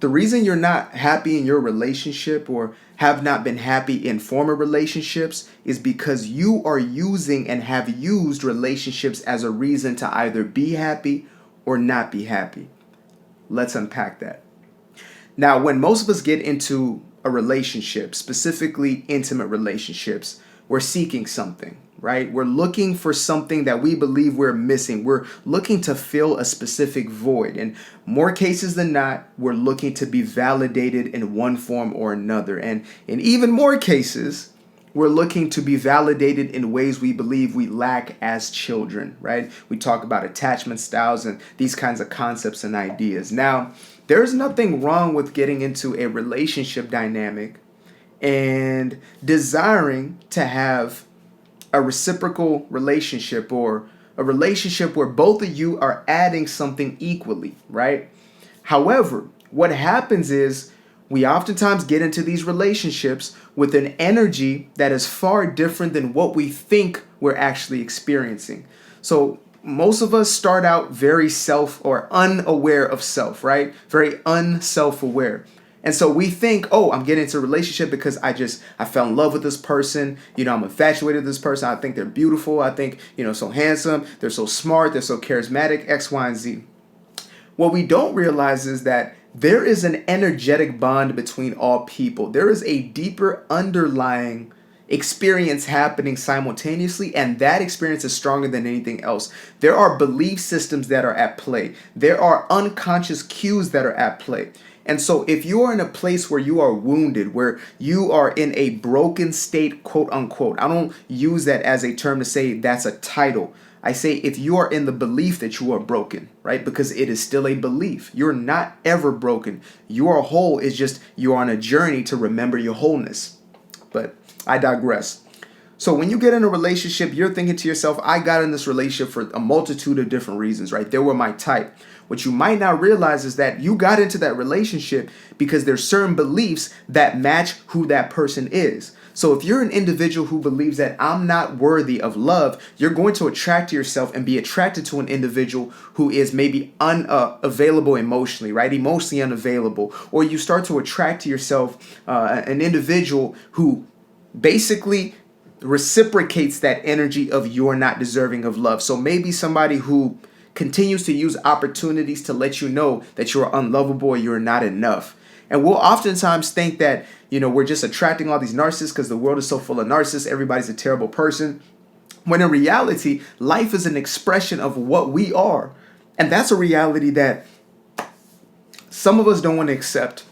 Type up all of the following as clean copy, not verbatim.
The reason you're not happy in your relationship or have not been happy in former relationships is because you are using and have used relationships as a reason to either be happy or not be happy. Let's unpack that. Now, when most of us get into a relationship, specifically intimate relationships, we're seeking something, right? We're looking for something that we believe we're missing. We're looking to fill a specific void. And more cases than not, we're looking to be validated in one form or another. And in even more cases, we're looking to be validated in ways we believe we lack as children, right? We talk about attachment styles and these kinds of concepts and ideas. Now, there's nothing wrong with getting into a relationship dynamic and desiring to have a reciprocal relationship or a relationship where both of you are adding something equally, right? However, what happens is we oftentimes get into these relationships with an energy that is far different than what we think we're actually experiencing. So most of us start out very self or unaware of self, right? Very unself-aware. And so we think, oh, I'm getting into a relationship because I fell in love with this person. I'm infatuated with this person. I think they're beautiful. I think, so handsome. They're so smart. They're so charismatic, X, Y, and Z. What we don't realize is that there is an energetic bond between all people. There is a deeper underlying experience happening simultaneously, and that experience is stronger than anything else. There are belief systems that are at play. There are unconscious cues that are at play. And so if you are in a place where you are wounded, where you are in a broken state, quote unquote, I don't use that as a term to say that's a title. I say if you are in the belief that you are broken, right? Because it is still a belief. You're not ever broken. You are whole. It's just you're on a journey to remember your wholeness. But I digress. So when you get in a relationship, you're thinking to yourself, I got in this relationship for a multitude of different reasons, right? They were my type. What you might not realize is that you got into that relationship because there's certain beliefs that match who that person is. So if you're an individual who believes that I'm not worthy of love, you're going to attract to yourself and be attracted to an individual who is maybe unavailable emotionally, right? Emotionally unavailable. Or you start to attract to yourself an individual who basically reciprocates that energy of you're not deserving of love. So maybe somebody who continues to use opportunities to let you know that you're unlovable or you're not enough. And we'll oftentimes think that, we're just attracting all these narcissists because the world is so full of narcissists. Everybody's a terrible person. When in reality, life is an expression of what we are. And that's a reality that some of us don't want to accept.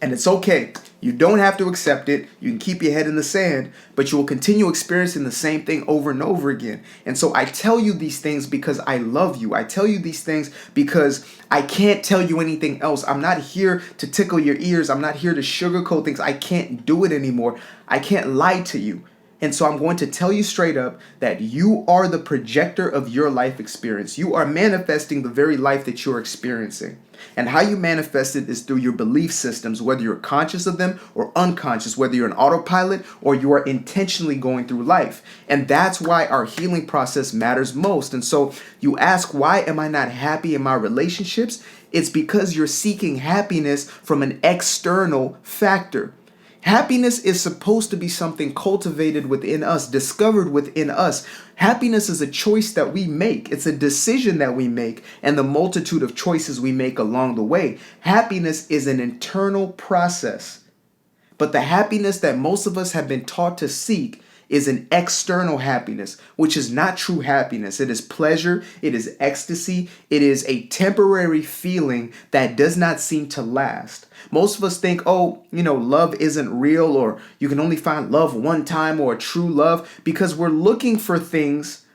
And it's okay. You don't have to accept it. You can keep your head in the sand, but you will continue experiencing the same thing over and over again. And so I tell you these things because I love you. I tell you these things because I can't tell you anything else. I'm not here to tickle your ears. I'm not here to sugarcoat things. I can't do it anymore. I can't lie to you. And so I'm going to tell you straight up that you are the projector of your life experience. You are manifesting the very life that you're experiencing. And how you manifest it is through your belief systems, whether you're conscious of them or unconscious, whether you're an autopilot or you are intentionally going through life. And that's why our healing process matters most. And so you ask, why am I not happy in my relationships? It's because you're seeking happiness from an external factor. Happiness is supposed to be something cultivated within us, discovered within us. Happiness is a choice that we make. It's a decision that we make and the multitude of choices we make along the way. Happiness is an internal process. But the happiness that most of us have been taught to seek is an external happiness, which is not true happiness. It is pleasure. It is ecstasy. It is a temporary feeling that does not seem to last. Most of us think, love isn't real, or you can only find love one time, or true love, because we're looking for things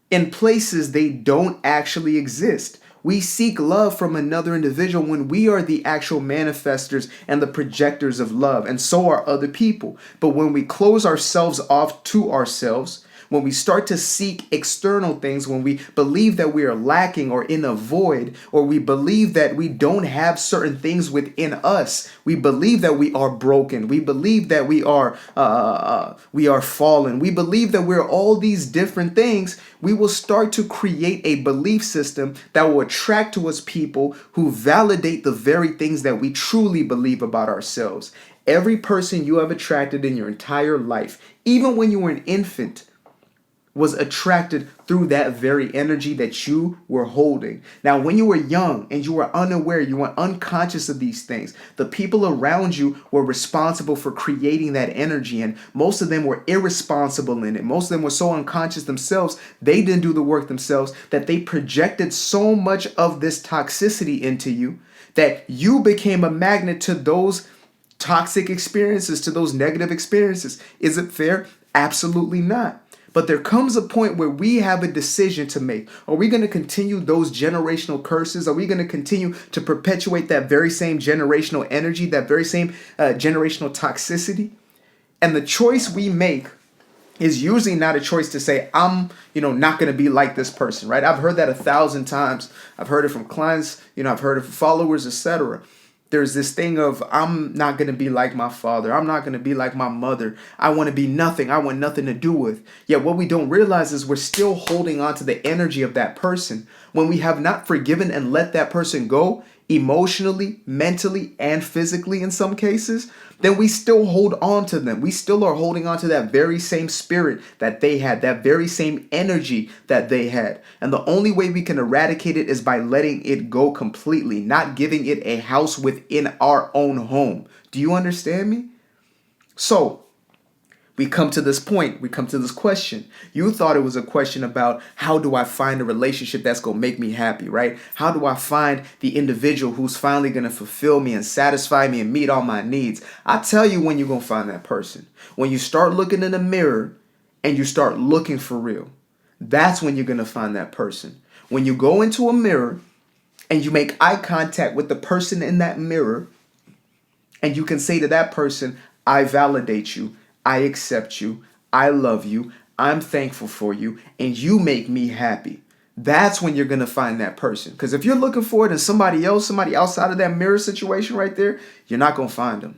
in places they don't actually exist. We seek love from another individual when we are the actual manifestors and the projectors of love, and so are other people. But when we close ourselves off to ourselves, when we start to seek external things, when we believe that we are lacking or in a void, or we believe that we don't have certain things within us, we believe that we are broken, we believe that we are fallen, we believe that we're all these different things, we will start to create a belief system that will attract to us people who validate the very things that we truly believe about ourselves. Every person you have attracted in your entire life, even when you were an infant, was attracted through that very energy that you were holding. Now, when you were young and you were unaware, you were unconscious of these things, the people around you were responsible for creating that energy, and most of them were irresponsible in it. Most of them were so unconscious themselves, they didn't do the work themselves, that they projected so much of this toxicity into you that you became a magnet to those toxic experiences, to those negative experiences. Is it fair? Absolutely not. But there comes a point where we have a decision to make. Are we going to continue those generational curses? Are we going to continue to perpetuate that very same generational energy, that very same generational toxicity? And the choice we make is usually not a choice to say, I'm, not going to be like this person, right? I've heard that 1,000 times. I've heard it from clients, I've heard it from followers, etc. There's this thing of, I'm not going to be like my father. I'm not going to be like my mother. I want to be nothing. I want nothing to do with. Yet what we don't realize is we're still holding on to the energy of that person. When we have not forgiven and let that person go, emotionally, mentally, and physically in some cases, then we still hold on to them. We still are holding on to that very same spirit that they had, that very same energy that they had. And the only way we can eradicate it is by letting it go completely, not giving it a house within our own home. Do you understand me? So, we come to this point, we come to this question. You thought it was a question about how do I find a relationship that's going to make me happy, right? How do I find the individual who's finally going to fulfill me and satisfy me and meet all my needs? I tell you when you're going to find that person. When you start looking in the mirror and you start looking for real, that's when you're going to find that person. When you go into a mirror and you make eye contact with the person in that mirror and you can say to that person, I validate you. I accept you, I love you, I'm thankful for you, and you make me happy. That's when you're going to find that person. Because if you're looking for it in somebody else, somebody outside of that mirror situation right there, you're not going to find them.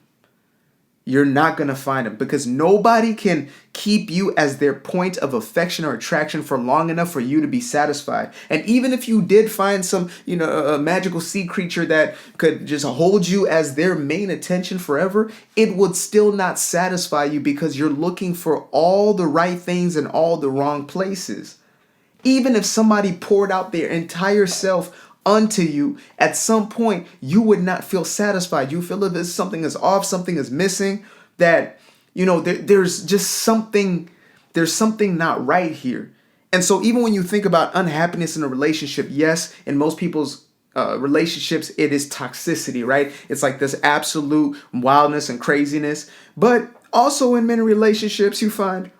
You're not going to find them because nobody can keep you as their point of affection or attraction for long enough for you to be satisfied. And even if you did find some, a magical sea creature that could just hold you as their main attention forever, it would still not satisfy you because you're looking for all the right things in all the wrong places. Even if somebody poured out their entire self unto you, at some point you would not feel satisfied. You feel that something is off, something is missing, that there's just something not right here. And so even when you think about unhappiness in a relationship, yes, in most people's relationships it is toxicity, right? It's like this absolute wildness and craziness. But also in many relationships you find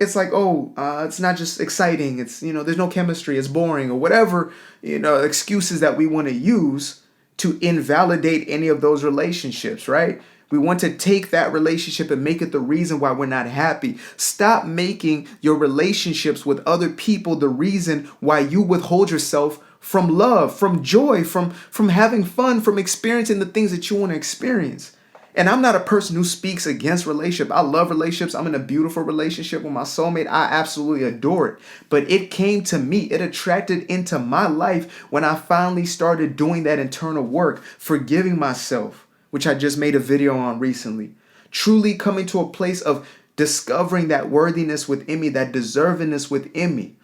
it's like, it's not just exciting. It's, there's no chemistry. It's boring or whatever, excuses that we want to use to invalidate any of those relationships, right? We want to take that relationship and make it the reason why we're not happy. Stop making your relationships with other people the reason why you withhold yourself from love, from joy, from having fun, from experiencing the things that you want to experience. And I'm not a person who speaks against relationship. I love relationships. I'm in a beautiful relationship with my soulmate. I absolutely adore it. But it came to me. It attracted into my life when I finally started doing that internal work, forgiving myself, which I just made a video on recently. Truly coming to a place of discovering that worthiness within me, that deservingness within me.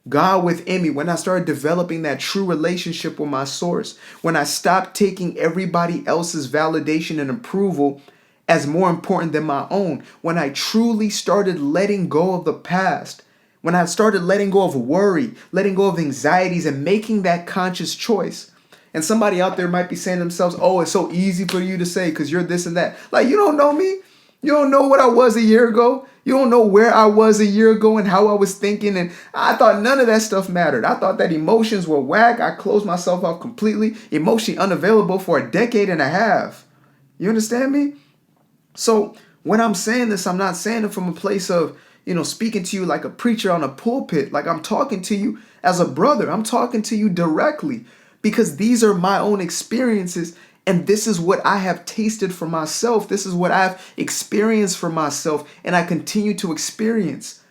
God within me, when I started developing that true relationship with my source, when I stopped taking everybody else's validation and approval as more important than my own, when I truly started letting go of the past, when I started letting go of worry, letting go of anxieties and making that conscious choice. And somebody out there might be saying to themselves, it's so easy for you to say because you're this and that. Like, you don't know me. You don't know what I was a year ago. You don't know where I was a year ago and how I was thinking. And I thought none of that stuff mattered. I thought that emotions were whack. I closed myself off completely, emotionally unavailable for a decade and a half. You understand me? So when I'm saying this, I'm not saying it from a place of, speaking to you like a preacher on a pulpit, like I'm talking to you as a brother. I'm talking to you directly because these are my own experiences. And this is what I have tasted for myself. This is what I've experienced for myself. And I continue to experience.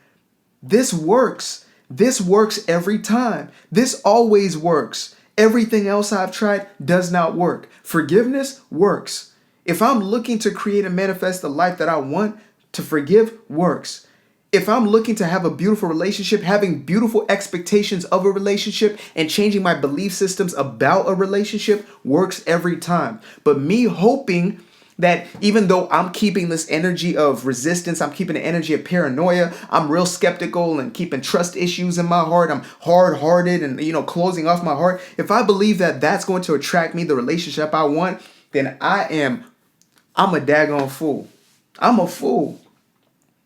This works. This works every time. This always works. Everything else I've tried does not work. Forgiveness works. If I'm looking to create and manifest the life that I want, to forgive works. If I'm looking to have a beautiful relationship, having beautiful expectations of a relationship and changing my belief systems about a relationship works every time. But me hoping that even though I'm keeping this energy of resistance, I'm keeping the energy of paranoia, I'm real skeptical and keeping trust issues in my heart, I'm hard-hearted and, closing off my heart. If I believe that that's going to attract me the relationship I want, then I'm a daggone fool. I'm a fool.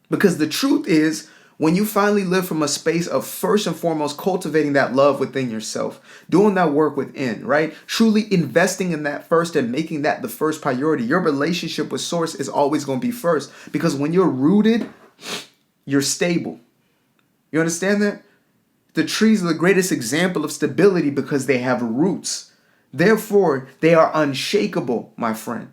Because the truth is, when you finally live from a space of first and foremost cultivating that love within yourself, doing that work within, right? Truly investing in that first and making that the first priority, your relationship with Source is always going to be first. Because when you're rooted, you're stable. You understand that? The trees are the greatest example of stability because they have roots. Therefore, they are unshakable, my friend.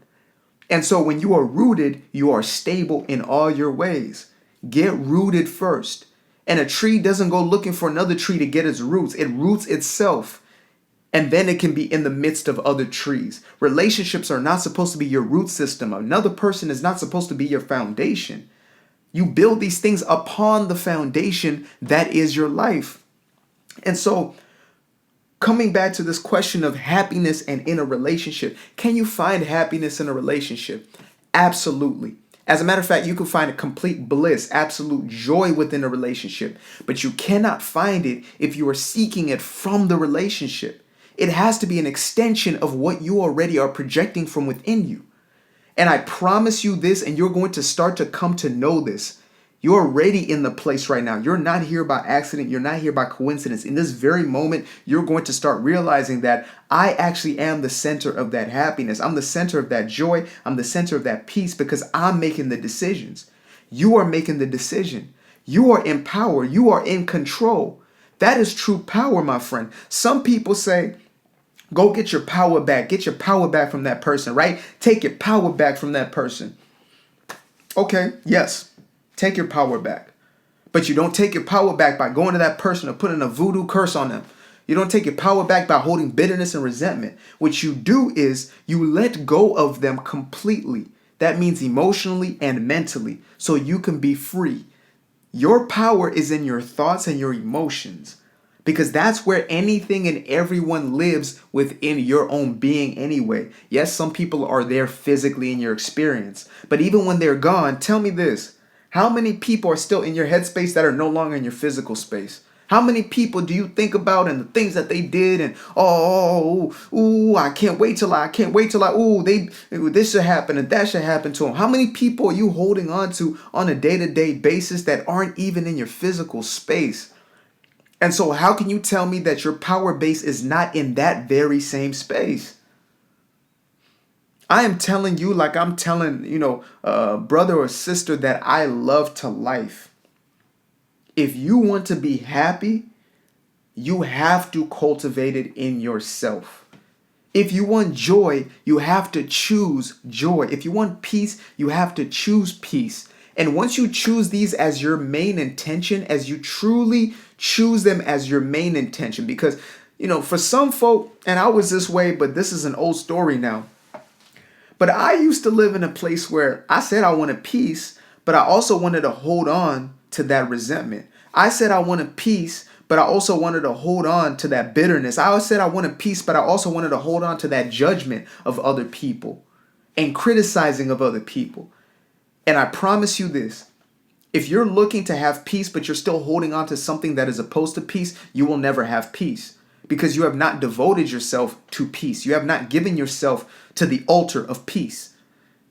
And so when you are rooted, you are stable in all your ways. Get rooted first. And a tree doesn't go looking for another tree to get its roots. It roots itself. And then it can be in the midst of other trees. Relationships are not supposed to be your root system. Another person is not supposed to be your foundation. You build these things upon the foundation that is your life. And so, coming back to this question of happiness and in a relationship, can you find happiness in a relationship? Absolutely. As a matter of fact, you can find a complete bliss, absolute joy within a relationship, but you cannot find it if you are seeking it from the relationship. It has to be an extension of what you already are projecting from within you. And I promise you this, and you're going to start to come to know this. You're already in the place right now. You're not here by accident. You're not here by coincidence. In this very moment, you're going to start realizing that I actually am the center of that happiness. I'm the center of that joy. I'm the center of that peace because I'm making the decisions. You are making the decision. You are in power. You are in control. That is true power, my friend. Some people say, go get your power back. Get your power back from that person, right? Take your power back from that person. Okay, yes. Take your power back. But you don't take your power back by going to that person or putting a voodoo curse on them. You don't take your power back by holding bitterness and resentment. What you do is you let go of them completely. That means emotionally and mentally, so you can be free. Your power is in your thoughts and your emotions, because that's where anything and everyone lives within your own being anyway. Yes, some people are there physically in your experience, but even when they're gone, tell me this. How many people are still in your headspace that are no longer in your physical space? How many people do you think about and the things that they did and I can't wait till this should happen and that should happen to them? How many people are you holding on to on a day-to-day basis that aren't even in your physical space? And so how can you tell me that your power base is not in that very same space? I am telling you, like I'm telling, a brother or sister that I love to life. If you want to be happy, you have to cultivate it in yourself. If you want joy, you have to choose joy. If you want peace, you have to choose peace. And once you choose these as your main intention, as you truly choose them as your main intention, because, for some folk, and I was this way, but this is an old story now. But I used to live in a place where I said I wanted peace, but I also wanted to hold on to that resentment. I said I wanted peace, but I also wanted to hold on to that bitterness. I said I wanted peace, but I also wanted to hold on to that judgment of other people and criticizing of other people. And I promise you this, if you're looking to have peace, but you're still holding on to something that is opposed to peace, you will never have peace. Because you have not devoted yourself to peace. You have not given yourself to the altar of peace.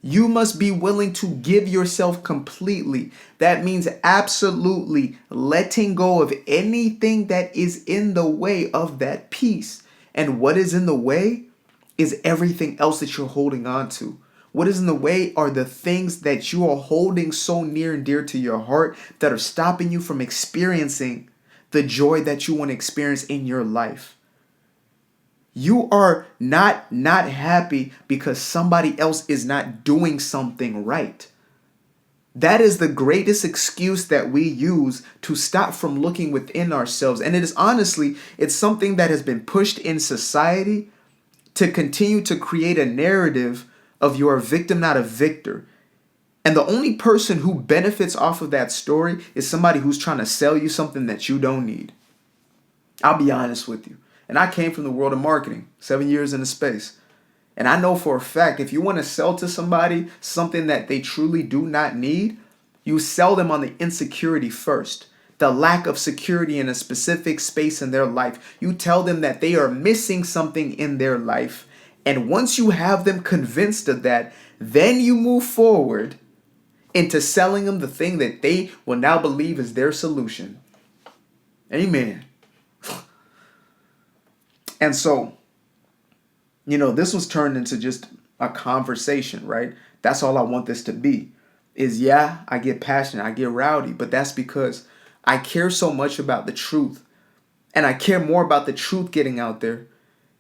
You must be willing to give yourself completely. That means absolutely letting go of anything that is in the way of that peace. And what is in the way is everything else that you're holding on to. What is in the way are the things that you are holding so near and dear to your heart that are stopping you from experiencing the joy that you want to experience in your life. You are not happy because somebody else is not doing something right. That is the greatest excuse that we use to stop from looking within ourselves. And it is honestly, it's something that has been pushed in society to continue to create a narrative of you're a victim, not a victor. And the only person who benefits off of that story is somebody who's trying to sell you something that you don't need. I'll be honest with you. And I came from the world of marketing, 7 years in the space. And I know for a fact, if you want to sell to somebody something that they truly do not need, you sell them on the insecurity first, the lack of security in a specific space in their life. You tell them that they are missing something in their life. And once you have them convinced of that, then you move forward into selling them the thing that they will now believe is their solution. Amen. And so, this was turned into just a conversation, right? That's all I want this to be. Yeah, I get passionate, I get rowdy, but that's because I care so much about the truth. And I care more about the truth getting out there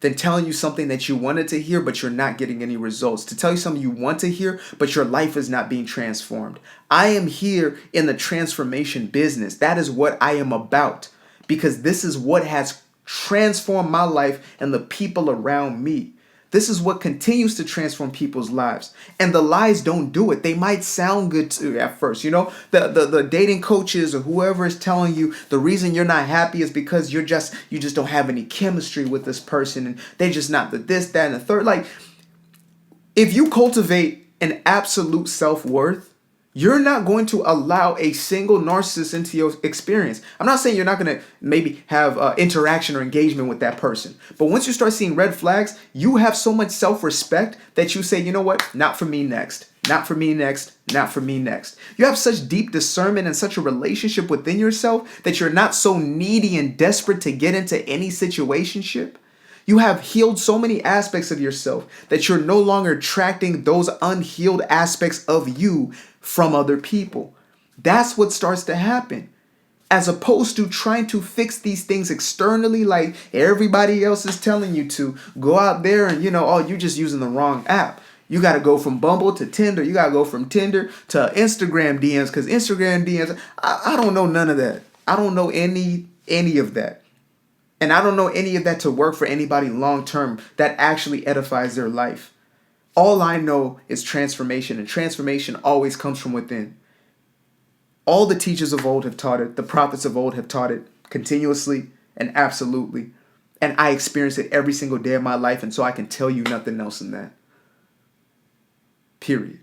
than telling you something that you wanted to hear, but you're not getting any results. To tell you something you want to hear, but your life is not being transformed. I am here in the transformation business. That is what I am about, because this is what has transformed my life and the people around me. This is what continues to transform people's lives. And the lies don't do it. They might sound good to at first. The dating coaches or whoever is telling you the reason you're not happy is because you just don't have any chemistry with this person and they're just not the this, that, and the third. Like, if you cultivate an absolute self-worth, you're not going to allow a single narcissist into your experience. I'm not saying you're not going to maybe have interaction or engagement with that person. But once you start seeing red flags, you have so much self-respect that you say, you know what? Not for me next. Not for me next. Not for me next. You have such deep discernment and such a relationship within yourself that you're not so needy and desperate to get into any situationship. You have healed so many aspects of yourself that you're no longer attracting those unhealed aspects of you from other people. That's what starts to happen. As opposed to trying to fix these things externally like everybody else is telling you to. Go out there and, you're just using the wrong app. You got to go from Bumble to Tinder. You got to go from Tinder to Instagram DMs, because Instagram DMs, I don't know none of that. I don't know any of that. And I don't know any of that to work for anybody long term that actually edifies their life. All I know is transformation, and transformation always comes from within. All the teachers of old have taught it. The prophets of old have taught it continuously and absolutely. And I experience it every single day of my life, and so I can tell you nothing else than that. Period.